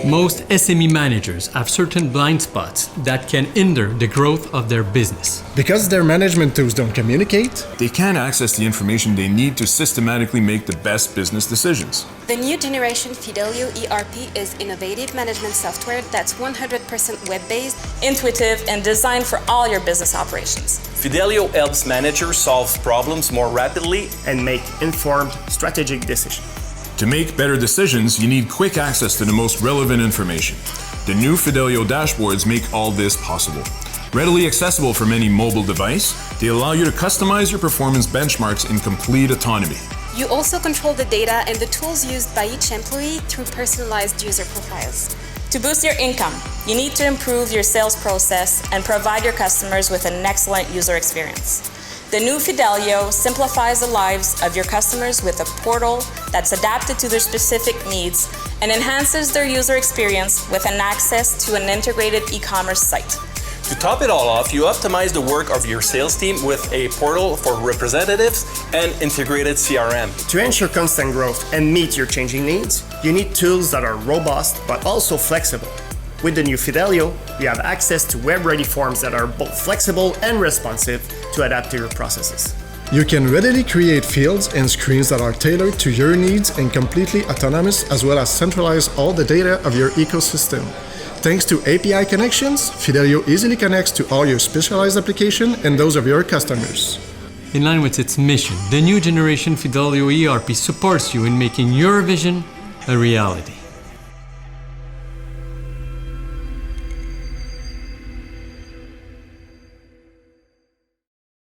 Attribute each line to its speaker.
Speaker 1: Most SME managers have certain blind spots that can hinder the growth of their business.
Speaker 2: Because their management tools don't communicate,
Speaker 3: they can't access the information they need to systematically make the best business decisions.
Speaker 4: The new generation Fidelio ERP is innovative management software that's 100% web-based,
Speaker 5: intuitive, and designed for all your business operations.
Speaker 6: Fidelio helps managers solve problems more rapidly
Speaker 7: and make informed, strategic decisions.
Speaker 3: To make better decisions, you need quick access to the most relevant information. The new Fidelio dashboards make all this possible. Readily accessible from any mobile device, they allow you to customize your performance benchmarks in complete autonomy.
Speaker 4: You also control the data and the tools used by each employee through personalized user profiles.
Speaker 5: To boost your income, you need to improve your sales process and provide your customers with an excellent user experience. The new Fidelio simplifies the lives of your customers with a portal that's adapted to their specific needs and enhances their user experience with an access to an integrated e-commerce site.
Speaker 6: To top it all off, you optimize the work of your sales team with a portal for representatives and integrated CRM.
Speaker 7: To ensure constant growth and meet your changing needs, you need tools that are robust but also flexible. With the new Fidelio, you have access to web-ready forms that are both flexible and responsive to adapt to your processes.
Speaker 2: You can readily create fields and screens that are tailored to your needs and completely autonomous, as well as centralize all the data of your ecosystem. Thanks to API connections, Fidelio easily connects to all your specialized applications and those of your customers.
Speaker 1: In line with its mission, the new generation Fidelio ERP supports you in making your vision a reality.